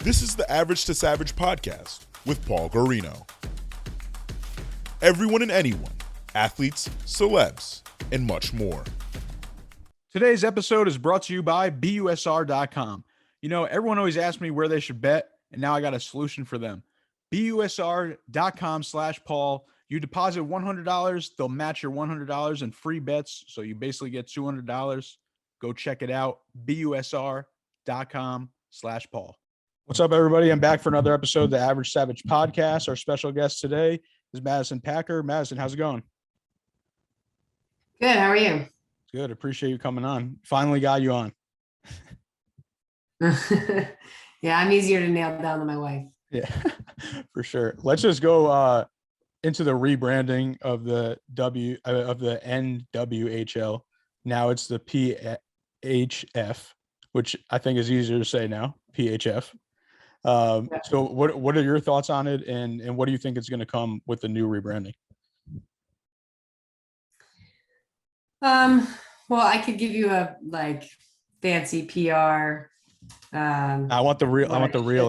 This is the Average to Savage podcast with Paul Guarino. Everyone and anyone, athletes, celebs, and much more. Today's episode is brought to you by BUSR.com. You know, everyone always asks me where they should bet, and now I got a solution for them. BUSR.com/Paul. You deposit $100, they'll match your $100 in free bets, so you basically get $200. Go check it out, BUSR.com/Paul. What's up, everybody? I'm back for another episode of the Average Savage podcast. Our special guest today is Madison Packer. Madison, how's it going? Good. How are you? Good. Appreciate you coming on. Finally got you on. Yeah, I'm easier to nail down than my wife. Yeah, for sure. Let's just go into the rebranding of the NWHL. Now it's the PHF, which I think is easier to say now, PHF. So what are your thoughts on it, and what do you think is going to come with the new rebranding? Well, I could give you a fancy PR. I want the real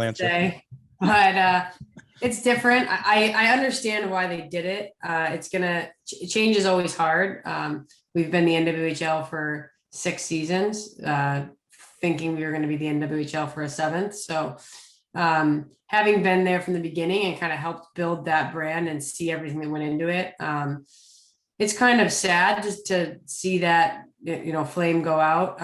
answer. But it's different. I understand why they did it. Change is always hard. We've been the NWHL for 6 seasons, thinking we were going to be the NWHL for a 7th. So having been there from the beginning and kind of helped build that brand and see everything that went into it, it's kind of sad just to see that, flame go out.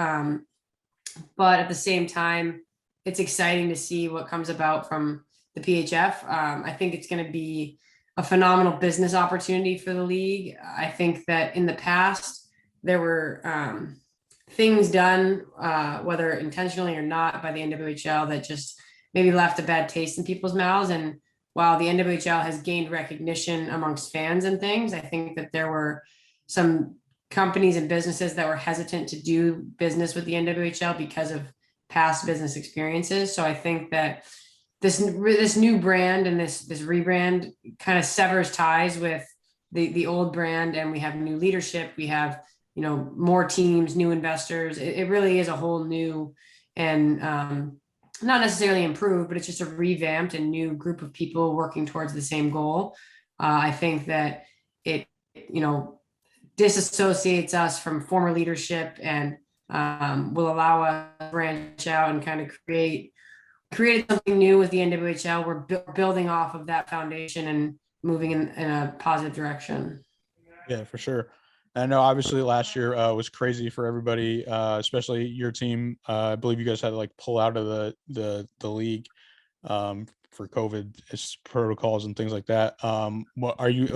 But at the same time, it's exciting to see what comes about from the PHF. I think it's going to be a phenomenal business opportunity for the league. I think that in the past, there were things done, whether intentionally or not, by the NWHL that just maybe left a bad taste in people's mouths. And while the NWHL has gained recognition amongst fans and things, I think that there were some companies and businesses that were hesitant to do business with the NWHL because of past business experiences. So I think that this new brand and this rebrand kind of severs ties with the old brand, and we have new leadership. We have, more teams, new investors. It really is a whole new and not necessarily improved, but it's just a revamped and new group of people working towards the same goal. I think that it, disassociates us from former leadership and will allow us to branch out and kind of create something new with the NWHL. We're building off of that foundation and moving in a positive direction. Yeah, for sure. I know obviously last year was crazy for everybody, especially your team. I believe you guys had to pull out of the league for COVID protocols and things like that. What are you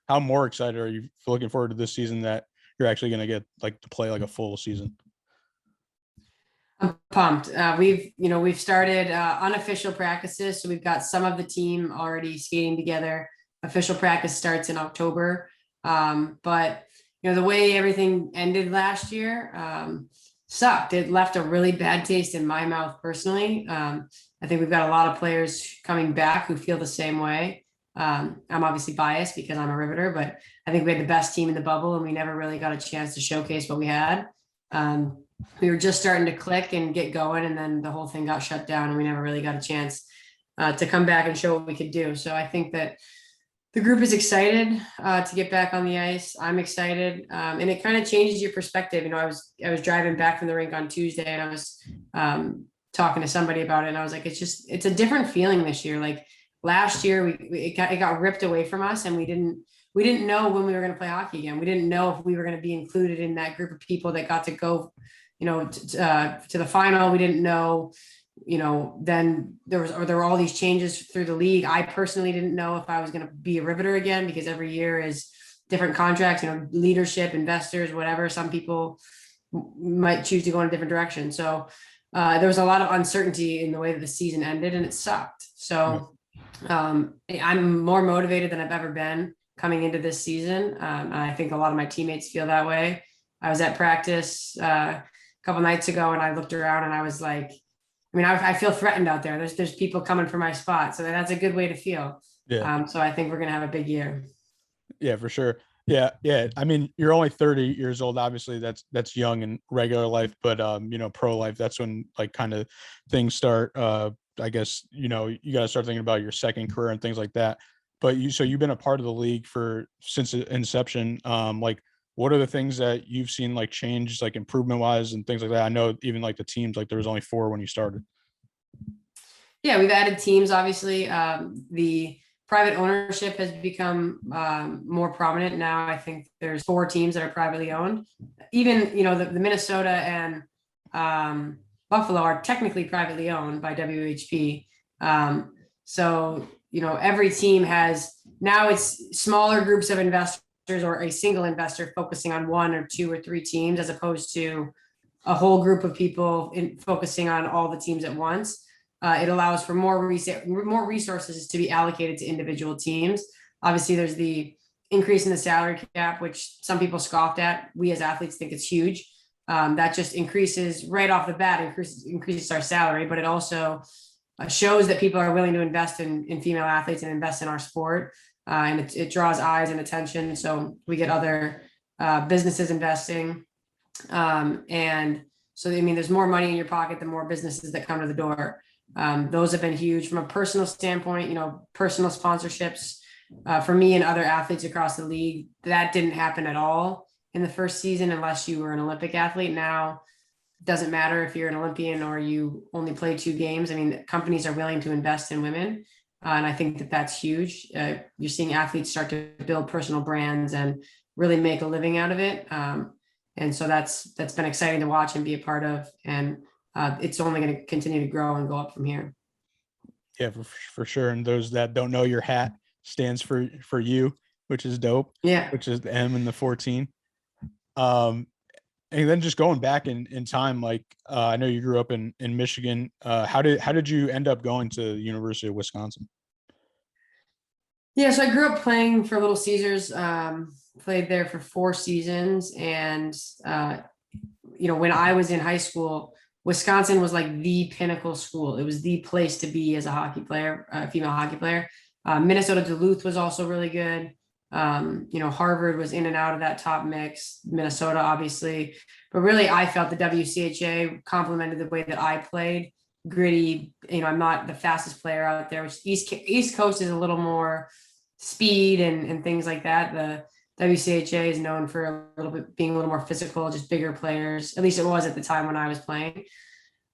how more excited are you looking forward to this season that you're actually going to get to play a full season? I'm pumped. We've started unofficial practices. So we've got some of the team already skating together. Official practice starts in October. But the way everything ended last year sucked. It left a really bad taste in my mouth personally. I think we've got a lot of players coming back who feel the same way. I'm obviously biased because I'm a Riveter, but I think we had the best team in the bubble and we never really got a chance to showcase what we had. We were just starting to click and get going, and then the whole thing got shut down and we never really got a chance to come back and show what we could do. So I think that the group is excited to get back on the ice. I'm excited. And it kind of changes your perspective. I was driving back from the rink on Tuesday and I was talking to somebody about it. And I was like, it's a different feeling this year. Last year it got ripped away from us, and we didn't know when we were going to play hockey again. We didn't know if we were going to be included in that group of people that got to go, to the final. We didn't know, then there were all these changes through the league. I personally didn't know if I was going to be a Riveter again, because every year is different contracts, leadership, investors, whatever. Some people might choose to go in a different direction. So there was a lot of uncertainty in the way that the season ended, and it sucked. So I'm more motivated than I've ever been coming into this season. And I think a lot of my teammates feel that way. I was at practice a couple nights ago and I looked around and I was like, I feel threatened out there. There's people coming for my spot. So that's a good way to feel. Yeah. So I think we're going to have a big year. Yeah, for sure. Yeah. Yeah. I mean, you're only 30 years old. Obviously that's young in regular life, but pro life, that's when like kind of things start, I guess, you got to start thinking about your second career and things like that. But so you've been a part of the league since inception. Like what are the things that you've seen like change, like improvement wise and things like that? I know even like the teams, like there was only 4 when you started. Yeah, we've added teams, obviously. The private ownership has become more prominent now. I think there's 4 teams that are privately owned. Even, the Minnesota and Buffalo are technically privately owned by WHP. So, every team has, now it's smaller groups of investors or a single investor focusing on 1 or 2 or 3 teams, as opposed to a whole group of people focusing on all the teams at once. It allows for more resources to be allocated to individual teams. Obviously, there's the increase in the salary cap, which some people scoffed at. We as athletes think it's huge. That just increases right off the bat, increases our salary, but it also shows that people are willing to invest in female athletes and invest in our sport. And it draws eyes and attention. So we get other businesses investing. And so, there's more money in your pocket, the more businesses that come to the door. Those have been huge from a personal standpoint, personal sponsorships for me and other athletes across the league. That didn't happen at all in the first season unless you were an Olympic athlete. Now, it doesn't matter if you're an Olympian or you only play 2 games. Companies are willing to invest in women. And I think that that's huge. You're seeing athletes start to build personal brands and really make a living out of it. And so that's been exciting to watch and be a part of. And it's only going to continue to grow and go up from here. Yeah, for sure. And those that don't know, your hat stands for you, which is dope. Yeah. Which is the M and the 14. And then just going back in time, like I know you grew up in Michigan. How did you end up going to the University of Wisconsin? Yeah, so I grew up playing for Little Caesars. Played there for 4 seasons, and when I was in high school, Wisconsin was like the pinnacle school. It was the place to be as a hockey player, female hockey player. Minnesota Duluth was also really good. Harvard was in and out of that top mix, Minnesota, obviously, but really I felt the WCHA complemented the way that I played. Gritty, I'm not the fastest player out there, which East Coast is a little more speed and things like that. The WCHA is known for a little bit being a little more physical, just bigger players. At least it was at the time when I was playing.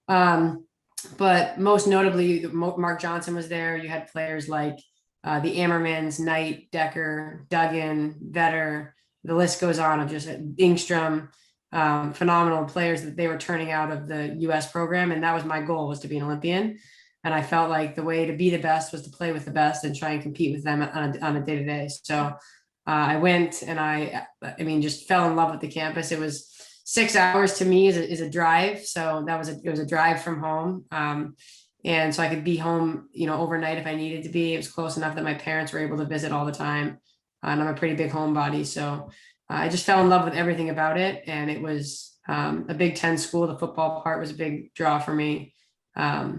But most notably, Mark Johnson was there. You had players like the Ammermans, Knight, Decker, Duggan, Vetter. The list goes on of just Ingstrom, phenomenal players that they were turning out of the U.S. program. And that was my goal, was to be an Olympian. And I felt like the way to be the best was to play with the best and try and compete with them on a day-to-day. So I went and I just fell in love with the campus. It was 6 hours to me is a drive. So it was a drive from home. And so I could be home, overnight if I needed to be. It was close enough that my parents were able to visit all the time. And I'm a pretty big homebody. So I just fell in love with everything about it. And it was a Big Ten school. The football part was a big draw for me. I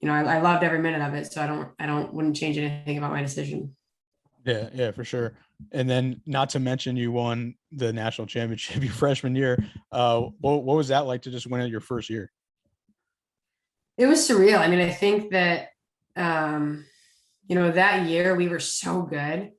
loved every minute of it. So wouldn't change anything about my decision. Yeah, for sure. And then not to mention you won the national championship your freshman year. What was that like to just win it your first year? It was surreal. I think that, that year we were so good.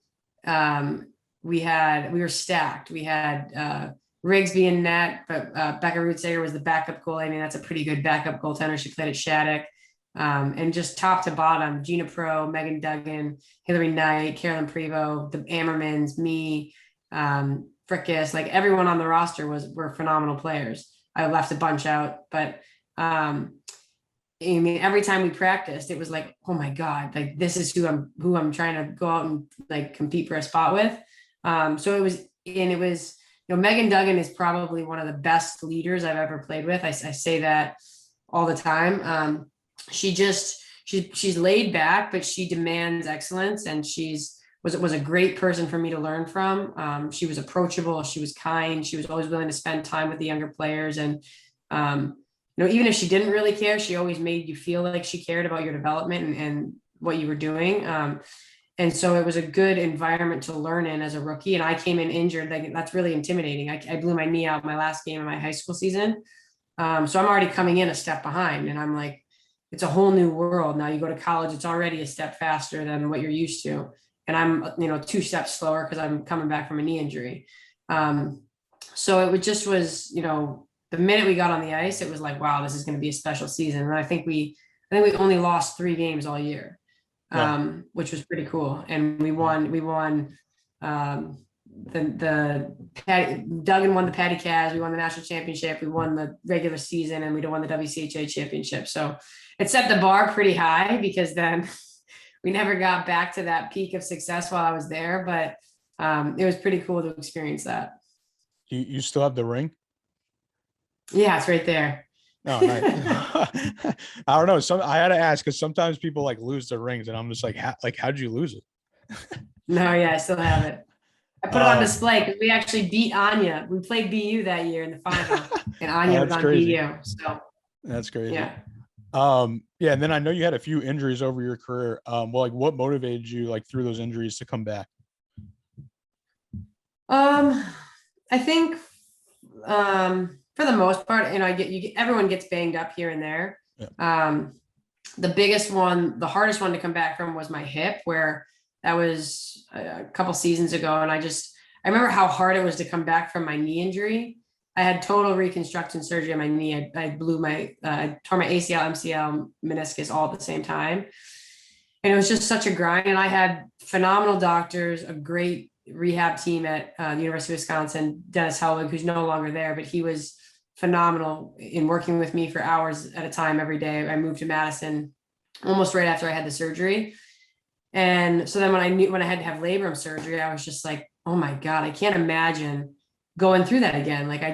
We were stacked. We had Rigsby in net, but Becca Rutsager was the backup goalie. That's a pretty good backup goaltender. She played at Shattuck. And just top to bottom, Gina Pro, Megan Duggan, Hillary Knight, Carolyn Prevost, the Ammermans, me, Frickus, like everyone on the roster were phenomenal players. I left a bunch out, but every time we practiced, it was like, oh my God, like this is who I'm trying to go out and like compete for a spot with. So it was, Megan Duggan is probably one of the best leaders I've ever played with. I say that all the time. She's laid back, but she demands excellence, and was a great person for me to learn from. She was approachable. She was kind. She was always willing to spend time with the younger players. And, even if she didn't really care, she always made you feel like she cared about your development and what you were doing. And so it was a good environment to learn in as a rookie. And I came in injured. Like, that's really intimidating. I blew my knee out my last game of my high school season. So I'm already coming in a step behind, and I'm like, it's a whole new world. Now you go to college, it's already a step faster than what you're used to. And I'm, 2 steps slower because I'm coming back from a knee injury. So it was, the minute we got on the ice, it was like, wow, this is going to be a special season. And I think we only lost 3 games all year, which was pretty cool. And we won, Duggan won the Patty Cavs. We won the national championship. We won the regular season, and we won the WCHA championship. So it set the bar pretty high, because then we never got back to that peak of success while I was there. But it was pretty cool to experience that. You still have the ring? Yeah, it's right there. Oh, nice. I don't know. I had to ask, because sometimes people like lose their rings, and I'm just like, how'd you lose it? No, yeah, I still have it. I put it on display because we actually beat Anya. We played BU that year in the final, and Anya was on crazy. BU. So that's crazy. Yeah. Yeah. And then I know you had a few injuries over your career. Well, like, what motivated you, like, through those injuries to come back? I think, for the most part, everyone gets banged up here and there. Yeah. The biggest one, the hardest one to come back from was my hip, where that was a couple seasons ago. And I remember how hard it was to come back from my knee injury. I had total reconstruction surgery on my knee. I tore my ACL, MCL, meniscus all at the same time. And it was just such a grind. And I had phenomenal doctors, a great rehab team at the University of Wisconsin, Dennis Helwig, who's no longer there, but he was phenomenal in working with me for hours at a time every day. I moved to Madison almost right after I had the surgery. And so then when I had to have labrum surgery, I was just like, oh my God, I can't imagine going through that again. Like, I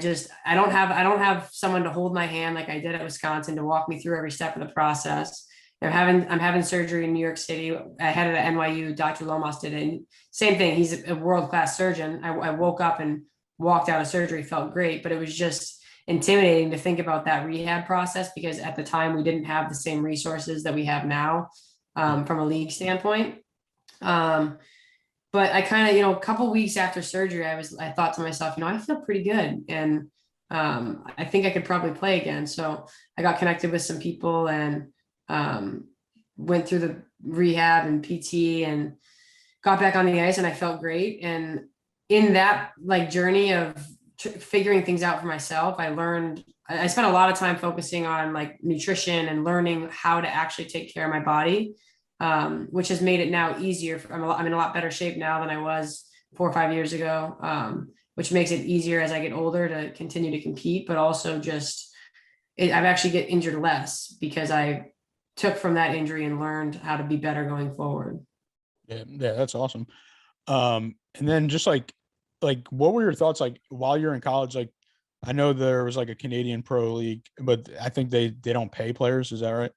don't have someone to hold my hand like I did at Wisconsin to walk me through every step of the process. I'm having surgery in New York City. I had it at NYU. Dr. Lomas did it. And same thing. He's a world-class surgeon. I woke up and walked out of surgery, felt great, but it was just intimidating to think about that rehab process, because at the time we didn't have the same resources that we have now. From a league standpoint. But I kind of, a couple weeks after surgery, I thought to myself, I feel pretty good. And I think I could probably play again. So I got connected with some people and went through the rehab and PT and got back on the ice, and I felt great. And in that journey of figuring things out for myself, I spent a lot of time focusing on nutrition and learning how to actually take care of my body, which has made it now easier. I'm in a lot better shape now than I was 4 or 5 years ago, which makes it easier as I get older to continue to compete, but also I've actually get injured less because I took from that injury and learned how to be better going forward. Yeah, that's awesome. And then just like what were your thoughts while you're in college? I know there was a Canadian Pro League, but I think they don't pay players. Is that right?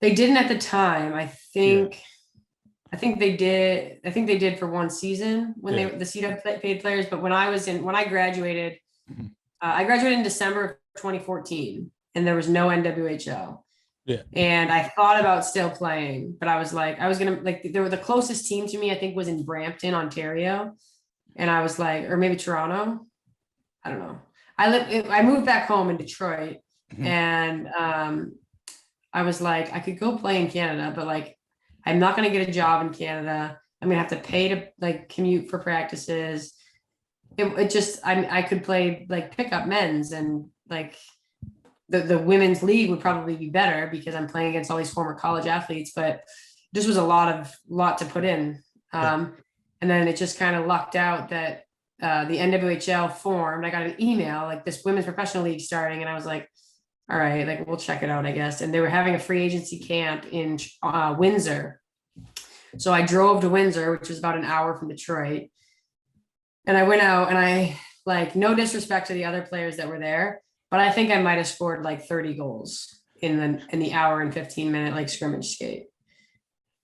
They didn't at the time. I think they did. I think they did for one season when the CW paid players. But when I graduated, I graduated in December of 2014, and there was no NWHL. Yeah. And I thought about still playing, but I was the closest team to me, I think, was in Brampton, Ontario. And I was or maybe Toronto. I don't know. I moved back home in Detroit, and I was I could go play in Canada, but I'm not going to get a job in Canada. I'm going to have to pay to commute for practices. I could play pickup men's, and the women's league would probably be better because I'm playing against all these former college athletes, but this was a lot to put in. And then it just kind of lucked out that the NWHL formed. I got an email, this women's professional league starting. And I was all right, we'll check it out, I guess. And they were having a free agency camp in Windsor. So I drove to Windsor, which was about an hour from Detroit. And I went out, and I no disrespect to the other players that were there, but I think I might've scored 30 goals in the hour and 15-minute scrimmage skate.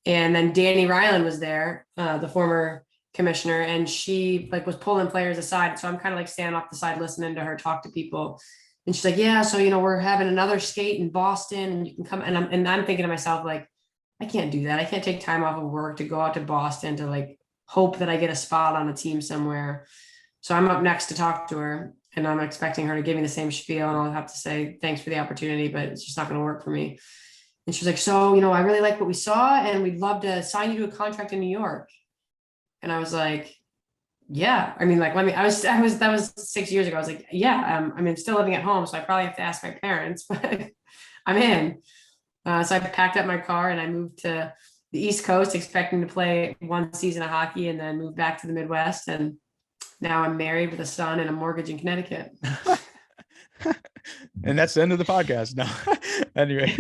And then Danny Ryland was there, the former commissioner, and she was pulling players aside. So I'm kind of standing off the side, listening to her talk to people. And she's yeah, so, we're having another skate in Boston, and you can come. And I'm thinking to myself, I I can't do that. I can't take time off of work to go out to Boston to like hope that I get a spot on a team somewhere. So I'm up next to talk to her, and I'm expecting her to give me the same spiel, and I'll have to say thanks for the opportunity, but it's just not going to work for me. And she's like, so, I really like what we saw, and we'd love to sign you to a contract in New York. And I was like, yeah, like, that was 6 years ago. I was like, yeah, I'm still living at home, so I probably have to ask my parents, but I'm in. So I packed up my car and I moved to the East Coast, expecting to play one season of hockey, and then moved back to the Midwest. And now I'm married with a son and a mortgage in Connecticut. And that's the end of the podcast now. Anyway,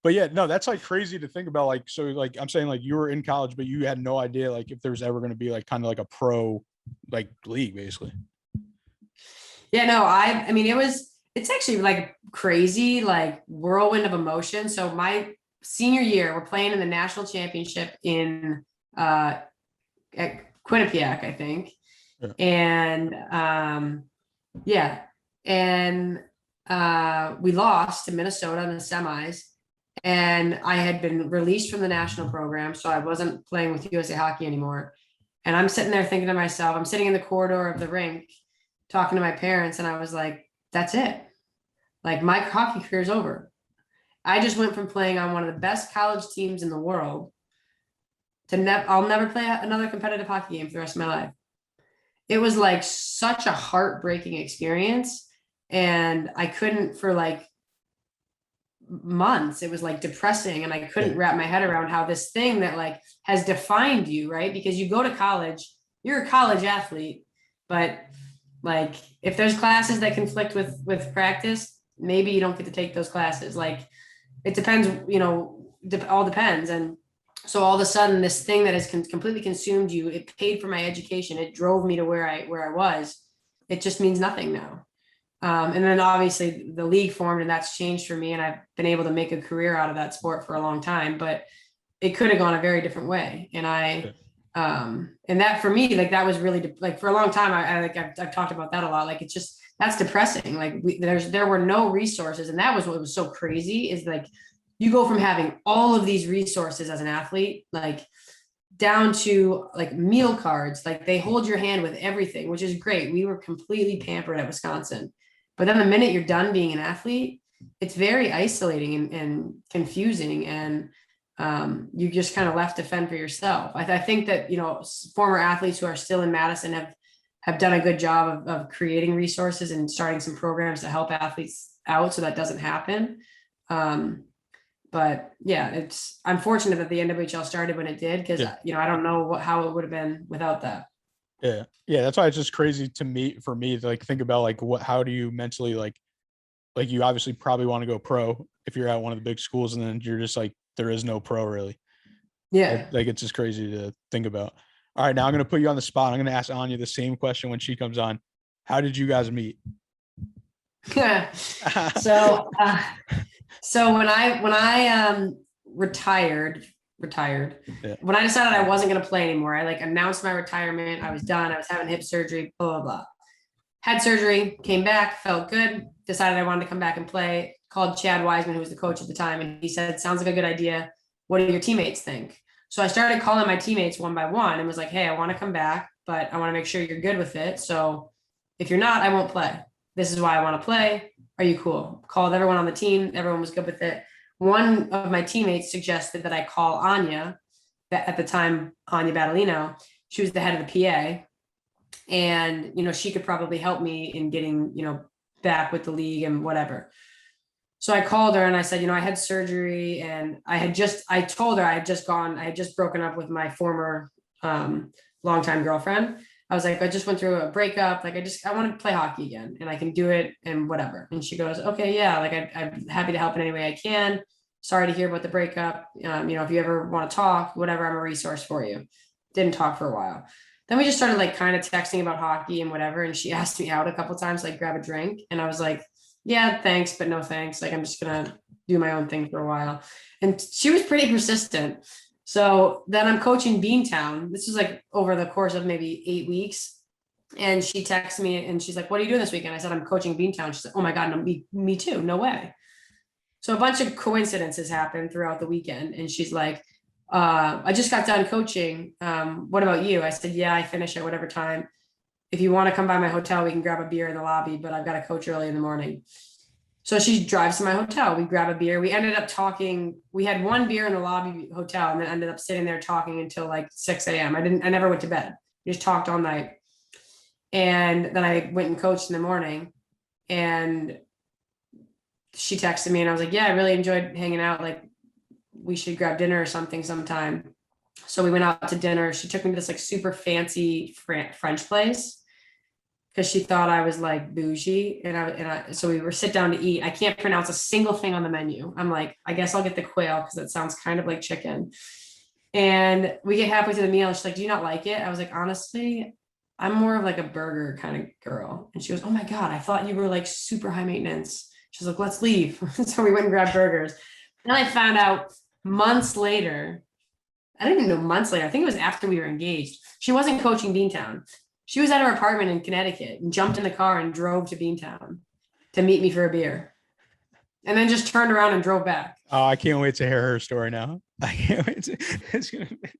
but yeah, no, that's like crazy to think about. Like, so like, I'm saying like you were in college, but you had no idea like if there's ever going to be like kind of like a pro like league basically. Yeah, no, it's actually like crazy, like whirlwind of emotion. So my senior year, we're playing in the national championship at Quinnipiac, I think. Yeah. And we lost to Minnesota in the semis, and I had been released from the national program, so I wasn't playing with USA Hockey anymore. And I'm sitting there thinking to myself, I'm sitting in the corridor of the rink talking to my parents, and I was like, that's it. Like, my hockey career is over. I just went from playing on one of the best college teams in the world to I'll never play another competitive hockey game for the rest of my life. It was like such a heartbreaking experience. And I couldn't for like months. It was like depressing. And I couldn't wrap my head around how this thing that like has defined you, right? Because you go to college, you're a college athlete, but like if there's classes that conflict with practice, maybe you don't get to take those classes. Like it depends, all depends. And so all of a sudden this thing that has completely consumed you, it paid for my education. It drove me to where I was. It just means nothing now. And then obviously the league formed, and that's changed for me. And I've been able to make a career out of that sport for a long time, but it could have gone a very different way. And and that for me, like, that was really like for a long time, I've talked about that a lot. Like, it's just, that's depressing. Like there were no resources. And that was what was so crazy, is like, you go from having all of these resources as an athlete, like down to like meal cards, like they hold your hand with everything, which is great. We were completely pampered at Wisconsin. But then the minute you're done being an athlete, it's very isolating and confusing. And you just kind of left to fend for yourself. I think that, former athletes who are still in Madison have done a good job of creating resources and starting some programs to help athletes out so that doesn't happen. But yeah, it's unfortunate that the NWHL started when it did, because, I don't know how it would have been without that. Yeah. Yeah. That's why it's just crazy for me to like think about like how do you mentally like you obviously probably want to go pro if you're at one of the big schools, and then you're just like, there is no pro really. Yeah. Like it's just crazy to think about. All right. Now I'm going to put you on the spot. I'm going to ask Anya the same question when she comes on. How did you guys meet? So when I retired, when I decided I wasn't going to play anymore, I like announced my retirement. I was done. I was having hip surgery, blah, blah, blah. Had surgery, came back, felt good, decided I wanted to come back and play, called Chad Wiseman, who was the coach at the time. And he said, sounds like a good idea. What do your teammates think? So I started calling my teammates one by one and was like, hey, I want to come back, but I want to make sure you're good with it. So if you're not, I won't play. This is why I want to play. Are you cool? Called everyone on the team. Everyone was good with it. One of my teammates suggested that I call Anya, at the time, Anya Battalino. She was the head of the PA. And, she could probably help me in getting, back with the league and whatever. So I called her and I said, I had surgery, and I told her I had just broken up with my former longtime girlfriend. I was like, I just went through a breakup. Like, I want to play hockey again, and I can do it and whatever. And she goes, okay, yeah. Like, I'm happy to help in any way I can. Sorry to hear about the breakup. If you ever want to talk, whatever, I'm a resource for you. Didn't talk for a while. Then we just started like kind of texting about hockey and whatever. And she asked me out a couple of times, like grab a drink. And I was like, yeah, thanks, but no thanks. Like, I'm just going to do my own thing for a while. And she was pretty persistent. So then I'm coaching Beantown. This was like over the course of maybe 8 weeks. And she texted me and she's like, what are you doing this weekend? I said, I'm coaching Beantown. She said, oh my God, no, me too. No way. So a bunch of coincidences happened throughout the weekend. And she's like, I just got done coaching. What about you? I said, yeah, I finish at whatever time. If you want to come by my hotel, we can grab a beer in the lobby, but I've got to coach early in the morning. So she drives to my hotel. We grab a beer. We ended up talking. We had one beer in the lobby hotel and then ended up sitting there talking until like 6 a.m. I never went to bed. We just talked all night. And then I went and coached in the morning, and she texted me and I was like, yeah, I really enjoyed hanging out. Like, we should grab dinner or something sometime. So we went out to dinner. She took me to this like super fancy French place because she thought I was like bougie. So we were sit down to eat. I can't pronounce a single thing on the menu. I'm like, I guess I'll get the quail because it sounds kind of like chicken. And we get halfway through the meal and she's like, do you not like it? I was like, honestly, I'm more of like a burger kind of girl. And she goes, oh my God, I thought you were like super high maintenance. She's like, let's leave. So we went and grabbed burgers. Then I found out months later, I didn't even know months later, I think it was after we were engaged, she wasn't coaching Beantown. She was at her apartment in Connecticut and jumped in the car and drove to Beantown to meet me for a beer. And then just turned around and drove back. Oh, I can't wait to hear her story now. I can't wait to, it's gonna be,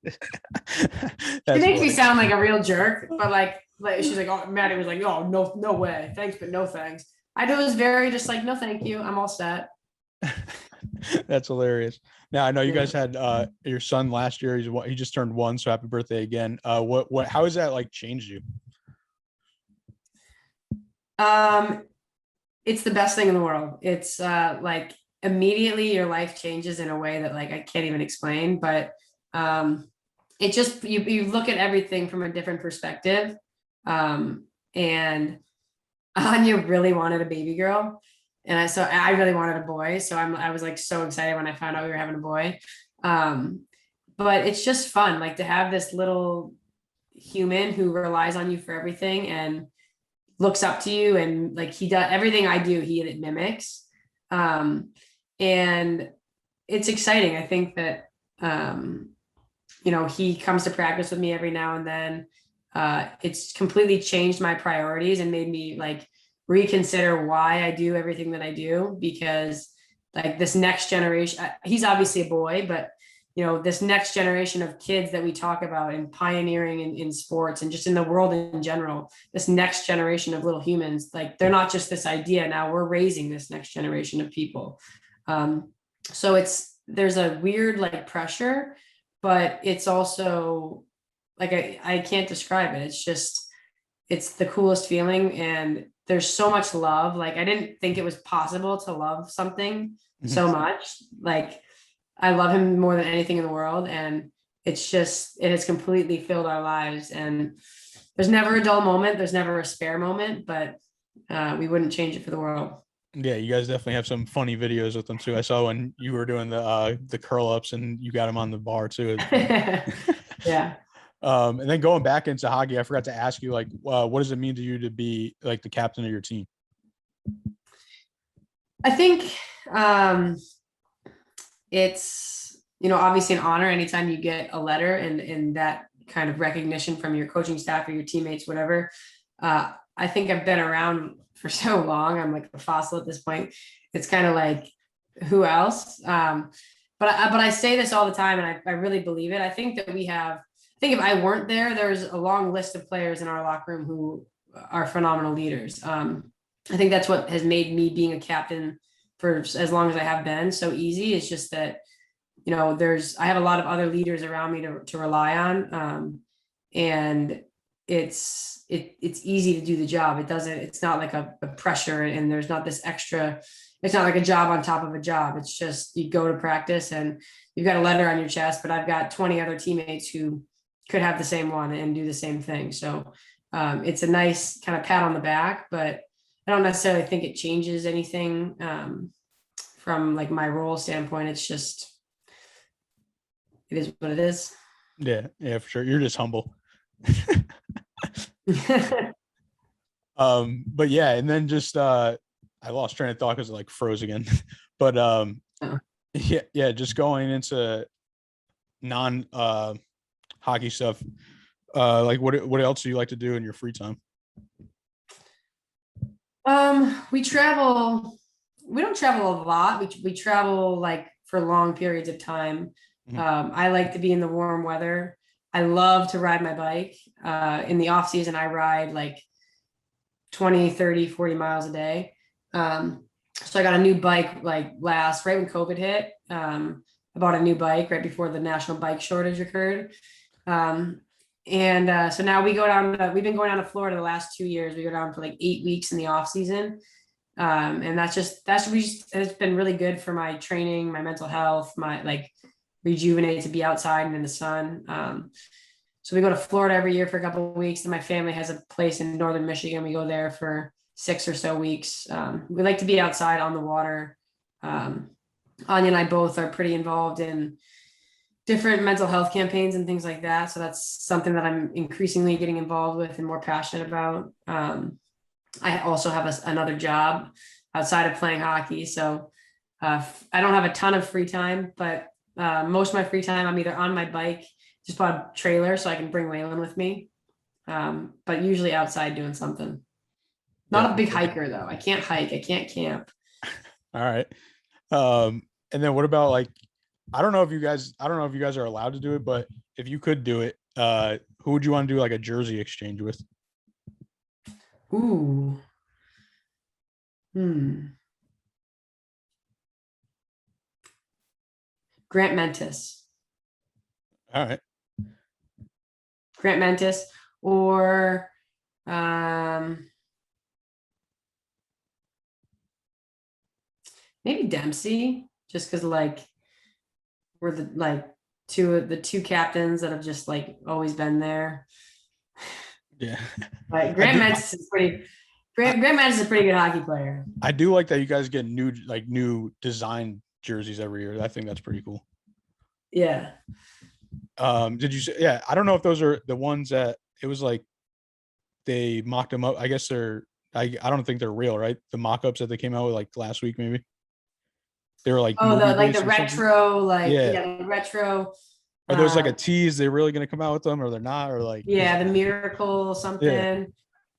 It makes me sound like a real jerk, but like she's like, oh, Maddie was like, oh, no way. Thanks, but no thanks. I was very just like, no, thank you. I'm all set. That's hilarious. Now I know you guys had your son last year. He just turned 1, so happy birthday again. How has that like changed you? It's the best thing in the world. It's like immediately your life changes in a way that like I can't even explain, but it just you look at everything from a different perspective. And Anya really wanted a baby girl. And I really wanted a boy. So I was like so excited when I found out we were having a boy. But it's just fun, like to have this little human who relies on you for everything and looks up to you. And like he does everything I do, he mimics. And it's exciting. I think that, he comes to practice with me every now and then. It's completely changed my priorities and made me like reconsider why I do everything that I do, because like this next generation, he's obviously a boy, but this next generation of kids that we talk about and pioneering in sports and just in the world in general, this next generation of little humans, like they're not just this idea. Now we're raising this next generation of people. So there's a weird like pressure, but it's also like, I can't describe it. It's the coolest feeling. And there's so much love. Like, I didn't think it was possible to love something so much. Like, I love him more than anything in the world. And it has completely filled our lives. And there's never a dull moment. There's never a spare moment, but we wouldn't change it for the world. Yeah, you guys definitely have some funny videos with them too. I saw when you were doing the curl ups and you got him on the bar too. Yeah. And then going back into hockey, I forgot to ask you, like, what does it mean to you to be like the captain of your team? I think it's, obviously an honor anytime you get a letter and that kind of recognition from your coaching staff or your teammates, whatever. I think I've been around for so long. I'm like a fossil at this point. It's kind of like, who else? But I say this all the time, and I really believe it. I think that if I weren't there, there's a long list of players in our locker room who are phenomenal leaders. I think that's what has made me being a captain for as long as I have been so easy. It's just that, I have a lot of other leaders around me to rely on. And it's easy to do the job. It's not like a pressure, and there's not this extra, it's not like a job on top of a job. It's just, you go to practice and you've got a letter on your chest, but I've got 20 other teammates who could have the same one and do the same thing. So it's a nice kind of pat on the back, but I don't necessarily think it changes anything from like my role standpoint. It's just, it is what it is. Yeah, for sure. You're just humble. But yeah, and then just I lost train of thought because it like froze again. But yeah, just going into non hockey stuff. Like what else do you like to do in your free time? We travel we don't travel a lot. We travel like for long periods of time. I like to be in the warm weather. I love to ride my bike. In the off season, I ride like 20, 30, 40 miles a day. So I got a new bike like right when COVID hit. I bought a new bike right before the national bike shortage occurred. So now we've been going down to Florida the last 2 years. We go down for like 8 weeks in the off season. And it's been really good for my training, my mental health, my like rejuvenate to be outside and in the sun. So we go to Florida every year for a couple of weeks, and my family has a place in northern Michigan. We go there for 6 or so weeks. We like to be outside on the water. Anya and I both are pretty involved in different mental health campaigns and things like that. So that's something that I'm increasingly getting involved with and more passionate about. I also have another job outside of playing hockey. So I don't have a ton of free time, but most of my free time, I'm either on my bike, just bought a trailer so I can bring Waylon with me. But usually outside doing something. Not a big hiker though. I can't hike. I can't camp. All right. And then what about like, I don't know if you guys are allowed to do it, but if you could do it, who would you want to do like a jersey exchange with? Ooh. Grant Mentis. All right. Grant Mentis or maybe Dempsey, just because like we're the two captains that have just like always been there. Yeah. Like Grant Mentis is Grant Mentis is a pretty good hockey player. I do like that you guys get new design jerseys every year. I think that's pretty cool. Yeah. Did you say, yeah, I don't know if those are the ones that it was like they mocked them up. I guess I don't think they're real, right? The mock-ups that they came out with like last week, maybe. They were like, the retro, like the retro. Are those like a tease? They're really gonna come out with them, or they're not, or like the miracle something.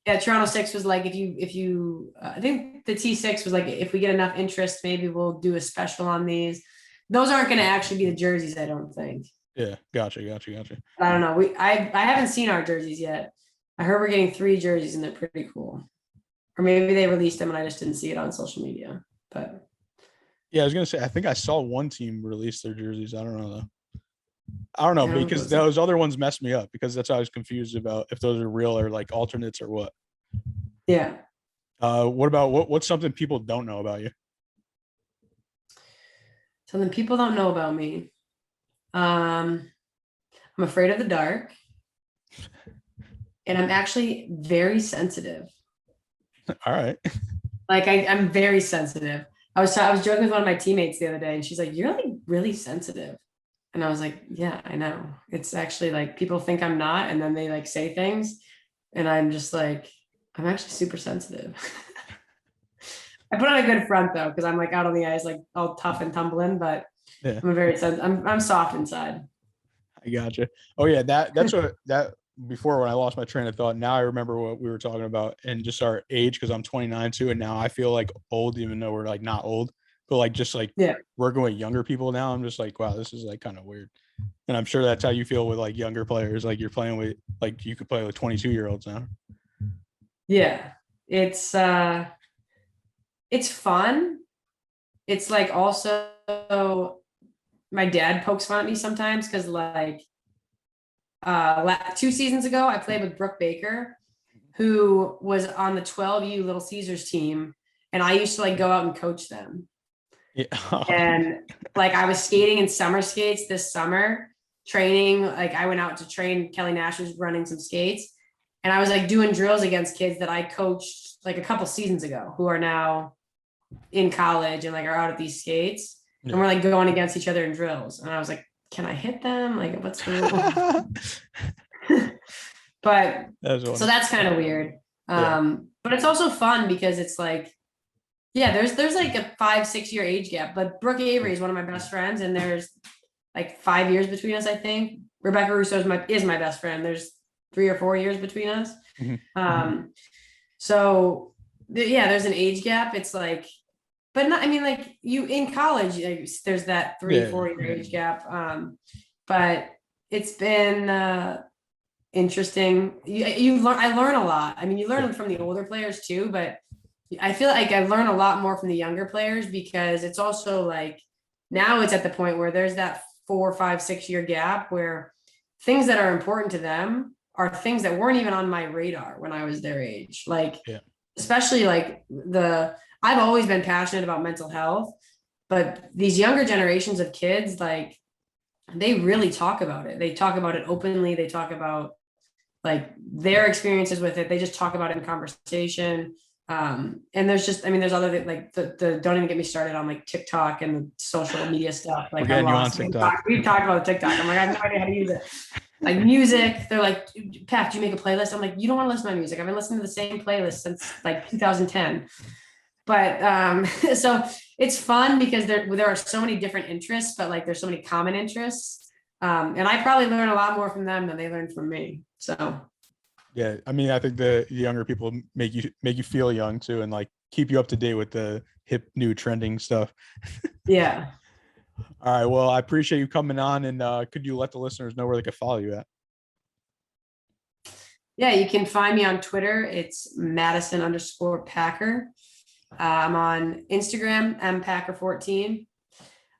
Yeah, Toronto 6 was like if you I think the T6 was like if we get enough interest, maybe we'll do a special on these. Those aren't going to actually be the jerseys, I don't think. Yeah, gotcha. I don't know. I haven't seen our jerseys yet. I heard we're getting 3 jerseys and they're pretty cool. Or maybe they released them and I just didn't see it on social media. But yeah, I was gonna say I think I saw one team release their jerseys. I don't know though. I don't know because those other ones messed me up because that's how I was confused about if those are real or like alternates or what. Yeah. What about what's something people don't know about you? Something people don't know about me. I'm afraid of the dark. And I'm actually very sensitive. All right. Like I'm very sensitive. I was joking with one of my teammates the other day and she's like, "You're like really sensitive." And I was like, "Yeah, I know." It's actually like people think I'm not, and then they like say things and I'm just like, I'm actually super sensitive. I put on a good front though, because I'm like out on the ice, like all tough and tumbling, but yeah. I'm soft inside. I gotcha. Oh yeah, that's what that before when I lost my train of thought. Now I remember what we were talking about and just our age because I'm 29 too, and now I feel like old, even though we're like not old, but like just like working with younger people now. I'm just like, wow, this is like kind of weird. And I'm sure that's how you feel with like younger players. Like you're playing with like you could play with 22-year-olds now. Yeah, it's fun. It's like also my dad pokes fun at me sometimes because like 2 seasons ago I played with Brooke Baker, who was on the 12U Little Caesars team, and I used to like go out and coach them. Yeah. And like I was skating in summer skates this summer, training. Like I went out to train. Kelly Nash was running some skates. And I was like doing drills against kids that I coached like a couple seasons ago who are now in college and like are out at these skates. Yeah. And we're like going against each other in drills. And I was like, can I hit them? Like what's the rule? But so that's kind of weird. But it's also fun because it's like, yeah, there's like a 5-6 year age gap. But Brooke Avery is one of my best friends, and there's like 5 years between us, I think. Rebecca Russo is my best friend. There's 3 or 4 years between us. So yeah, there's an age gap. It's like but not, I mean, like you in college, there's that 3-4 year age gap. But it's been interesting. I learn a lot. I mean, you learn from the older players too, but I feel like I learn a lot more from the younger players because it's also like now it's at the point where there's that 4, 5, 6 year gap where things that are important to them are things that weren't even on my radar when I was their age. Like, especially like I've always been passionate about mental health, but these younger generations of kids, like they really talk about it. They talk about it openly. They talk about like their experiences with it. They just talk about it in conversation. And there's just, I mean, there's other like the don't even get me started on like TikTok and the social media stuff. Like I'm lost. We've talked about TikTok. I'm like, I have no idea how to use it. Like music, they're like, Pat, do you make a playlist? I'm like, you don't want to listen to my music. I've been listening to the same playlist since like 2010. But so it's fun because there are so many different interests, but like there's so many common interests. And I probably learn a lot more from them than they learn from me. So yeah, I mean, I think the younger people make you feel young too, and like keep you up to date with the hip new trending stuff. Yeah. All right. Well, I appreciate you coming on, and could you let the listeners know where they can follow you at? Yeah, you can find me on Twitter. It's Madison_Packer. I'm on Instagram, mpacker14.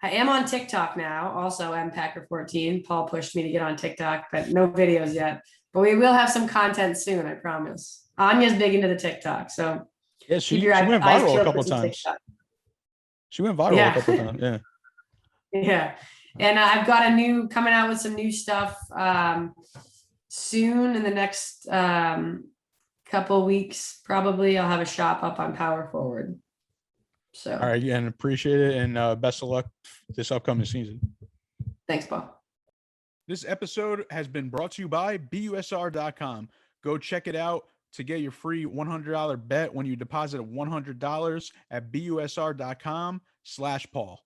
I am on TikTok now, also mpacker14. Paul pushed me to get on TikTok, but no videos yet. But we will have some content soon, I promise. Anya's big into the TikTok, so yeah, she went viral a couple of times. She went viral a couple of times. Yeah. Yeah, and I've got coming out with some new stuff soon in the next couple weeks. Probably I'll have a shop up on Power Forward. So all right, and appreciate it, and best of luck this upcoming season. Thanks, Paul. This episode has been brought to you by BUSR.com. Go check it out to get your free $100 bet when you deposit $100 at BUSR.com/Paul.